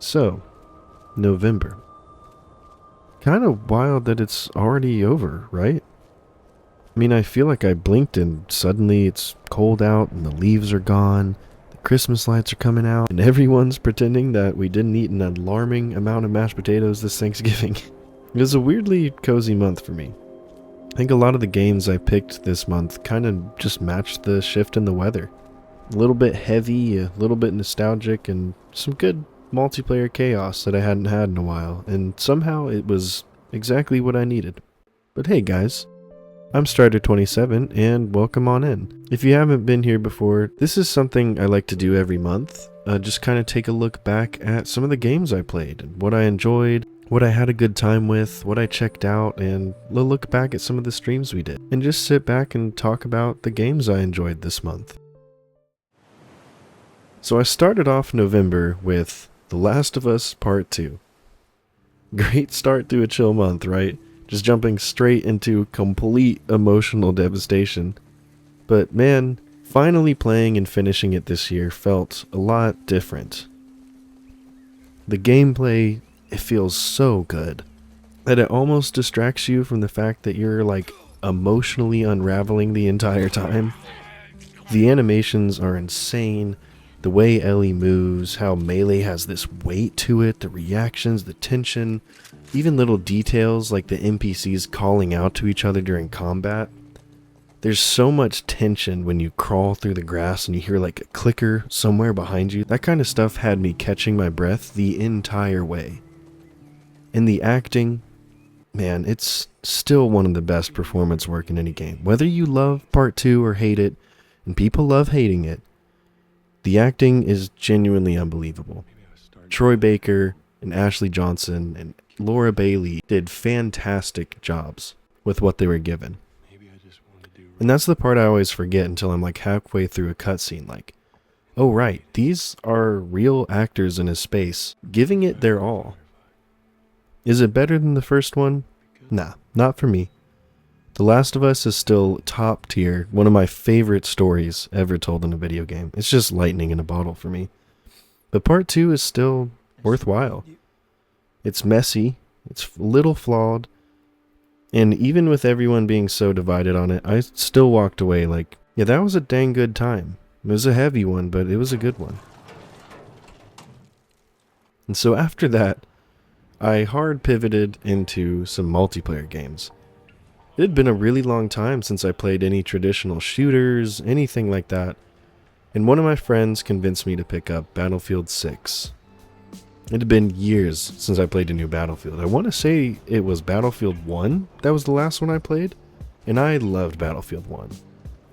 So, November. Kind of wild that it's already over, right? I mean, I feel like I blinked and suddenly it's cold out and the leaves are gone, the Christmas lights are coming out, and everyone's pretending that we didn't eat an alarming amount of mashed potatoes this Thanksgiving. It was a weirdly cozy month for me. I think a lot of the games I picked this month kind of just matched the shift in the weather. A little bit heavy, a little bit nostalgic, and some good multiplayer chaos that I hadn't had in a while, and somehow it was exactly what I needed. But hey guys, I'm Strider27 and welcome on in. If you haven't been here before, this is something I like to do every month. Just kind of take a look back at some of the games I played, and what I enjoyed, what I had a good time with, what I checked out, and look back at some of the streams we did. And just sit back and talk about the games I enjoyed this month. So I started off November with The Last of Us Part 2. Great start to a chill month, right? Just jumping straight into complete emotional devastation. But man, finally playing and finishing it this year felt a lot different. The gameplay, it feels so good that it almost distracts you from the fact that you're like emotionally unraveling the entire time. The animations are insane. The way Ellie moves, how Melee has this weight to it, the reactions, the tension, even little details like the NPCs calling out to each other during combat. There's so much tension when you crawl through the grass and you hear like a clicker somewhere behind you. That kind of stuff had me catching my breath the entire way. And the acting, man, it's still one of the best performance work in any game. Whether you love Part 2 or hate it, and people love hating it, the acting is genuinely unbelievable. Troy Baker and Ashley Johnson and Laura Bailey did fantastic jobs with what they were given. And that's the part I always forget until I'm like halfway through a cutscene, like, oh right, these are real actors in a space, giving it their all. Is it better than the first one? Nah, not for me. The Last of Us is still top tier, one of my favorite stories ever told in a video game. It's just lightning in a bottle for me. But Part 2 is still worthwhile. It's messy, it's a little flawed, and even with everyone being so divided on it, I still walked away like, yeah, that was a dang good time. It was a heavy one, but it was a good one. And so after that, I hard pivoted into some multiplayer games. It had been a really long time since I played any traditional shooters, anything like that, and one of my friends convinced me to pick up Battlefield 6. It had been years since I played a new Battlefield. I want to say it was Battlefield 1, that was the last one I played, and I loved Battlefield 1.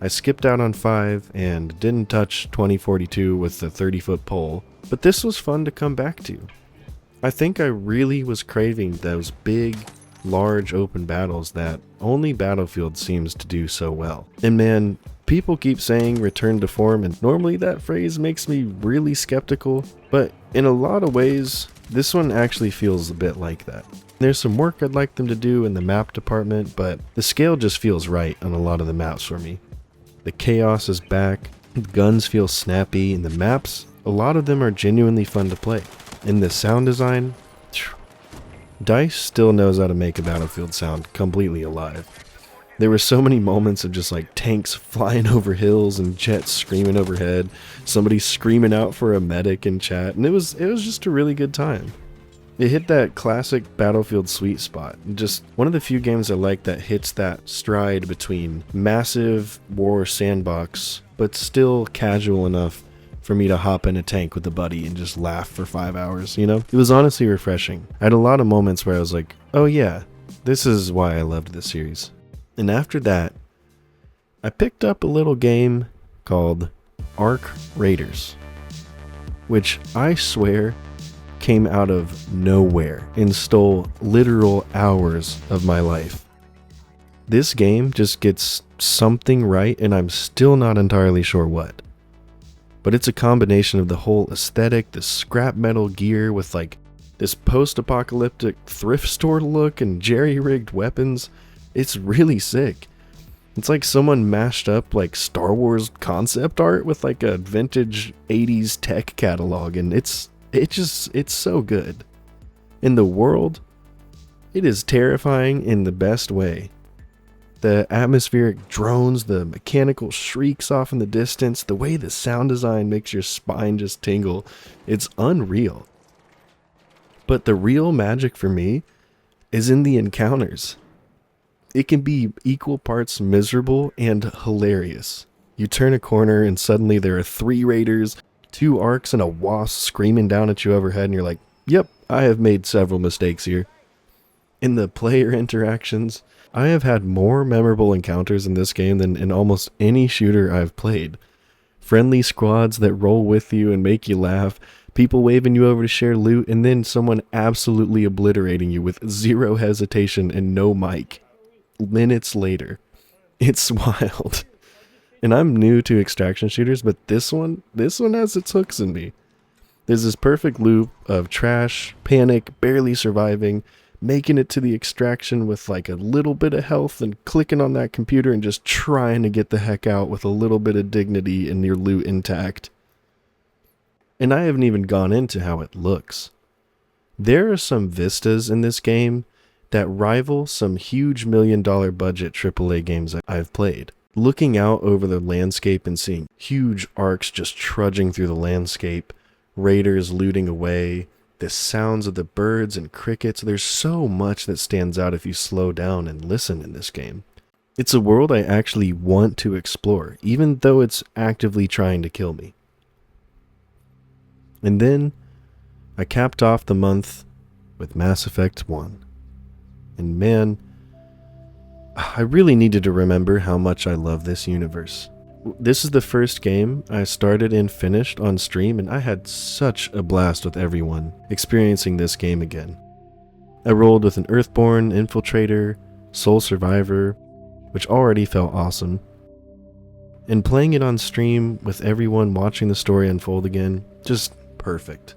I skipped out on 5 and didn't touch 2042 with the 30-foot pole, but this was fun to come back to. I think I really was craving those big, large open battles that only Battlefield seems to do so well. And man, people keep saying return to form, and normally that phrase makes me really skeptical, but in a lot of ways, this one actually feels a bit like that. There's some work I'd like them to do in the map department, but the scale just feels right on a lot of the maps for me. The chaos is back, the guns feel snappy, and the maps, a lot of them are genuinely fun to play. And the sound design, DICE still knows how to make a Battlefield sound completely alive. There were so many moments of just like tanks flying over hills and jets screaming overhead, somebody screaming out for a medic in chat, and it was just a really good time. It hit that classic Battlefield sweet spot. Just one of the few games I like that hits that stride between massive war sandbox, but still casual enough for me to hop in a tank with a buddy and just laugh for 5 hours, you know? It was honestly refreshing. I had a lot of moments where I was like, oh yeah, this is why I loved this series. And after that, I picked up a little game called Ark Raiders, which I swear came out of nowhere and stole literal hours of my life. This game just gets something right, and I'm still not entirely sure what. But it's a combination of the whole aesthetic, the scrap metal gear with like this post-apocalyptic thrift store look and jerry-rigged weapons. It's really sick. It's like someone mashed up like Star Wars concept art with like a vintage 80s tech catalog, and it's It's so good. In the world, it is terrifying in the best way. The atmospheric drones, the mechanical shrieks off in the distance, the way the sound design makes your spine just tingle, it's unreal. But the real magic for me is in the encounters. It can be equal parts miserable and hilarious. You turn a corner and suddenly there are 3 raiders, 2 arcs, and a wasp screaming down at you overhead, and you're like, yep, I have made several mistakes here. In the player interactions, I have had more memorable encounters in this game than in almost any shooter I've played. Friendly squads that roll with you and make you laugh, people waving you over to share loot, and then someone absolutely obliterating you with zero hesitation and no mic. Minutes later. It's wild. And I'm new to extraction shooters, but this one has its hooks in me. There's this perfect loop of trash, panic, barely surviving, making it to the extraction with like a little bit of health and clicking on that computer and just trying to get the heck out with a little bit of dignity and your loot intact. And I haven't even gone into how it looks. There are some vistas in this game that rival some huge $1 million budget AAA games I've played. Looking out over the landscape and seeing huge arcs just trudging through the landscape, raiders looting away, the sounds of the birds and crickets, there's so much that stands out if you slow down and listen in this game. It's a world I actually want to explore, even though it's actively trying to kill me. And then, I capped off the month with Mass Effect 1. And man, I really needed to remember how much I love this universe. This is the first game I started and finished on stream, and I had such a blast with everyone experiencing this game again. I rolled with an Earthborn, Infiltrator, Soul Survivor, which already felt awesome. And playing it on stream with everyone watching the story unfold again, just perfect.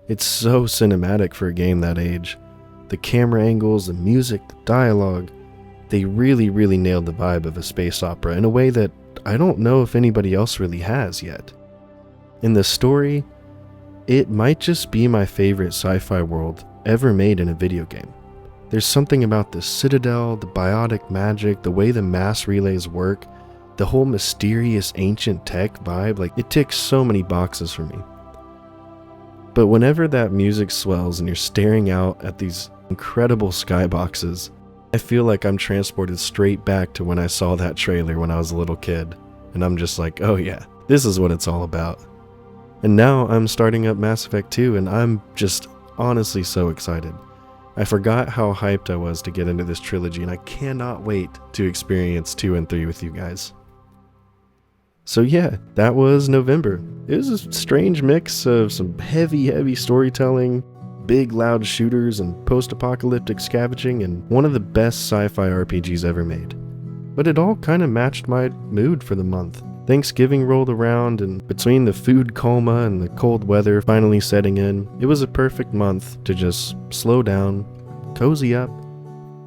It's so cinematic for a game that age. The camera angles, the music, the dialogue, they really nailed the vibe of a space opera in a way that I don't know if anybody else really has yet. In the story, it might just be my favorite sci-fi world ever made in a video game. There's something about the Citadel, the biotic magic, the way the mass relays work, the whole mysterious ancient tech vibe, like it ticks so many boxes for me. But whenever that music swells and you're staring out at these incredible skyboxes, I feel like I'm transported straight back to when I saw that trailer when I was a little kid. And I'm just like, oh yeah, this is what it's all about. And now I'm starting up Mass Effect 2 and I'm just honestly so excited. I forgot how hyped I was to get into this trilogy and I cannot wait to experience 2 and 3 with you guys. So yeah, that was November. It was a strange mix of some heavy storytelling, big loud shooters, and post-apocalyptic scavenging, and one of the best sci-fi RPGs ever made. But it all kind of matched my mood for the month. Thanksgiving rolled around, and between the food coma and the cold weather finally setting in, it was a perfect month to just slow down, cozy up,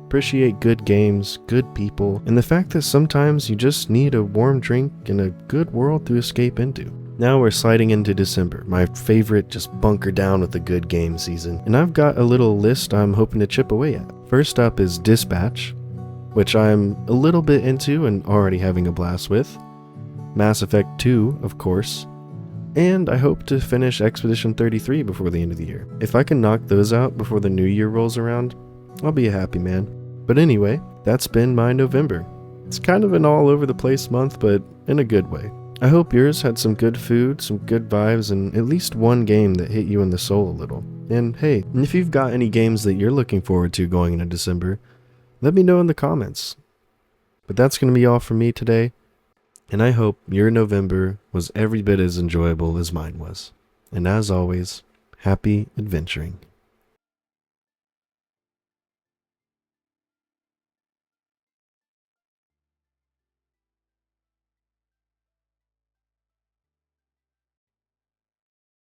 appreciate good games, good people, and the fact that sometimes you just need a warm drink and a good world to escape into. Now we're sliding into December, my favorite just bunker down with the good game season, and I've got a little list I'm hoping to chip away at. First up is Dispatch, which I'm a little bit into and already having a blast with. Mass Effect 2, of course, and I hope to finish Expedition 33 before the end of the year. If I can knock those out before the new year rolls around, I'll be a happy man. But anyway, that's been my November. It's kind of an all over the place month, but in a good way. I hope yours had some good food, some good vibes, and at least one game that hit you in the soul a little. And hey, if you've got any games that you're looking forward to going into December, let me know in the comments. But that's going to be all for me today, and I hope your November was every bit as enjoyable as mine was. And as always, happy adventuring.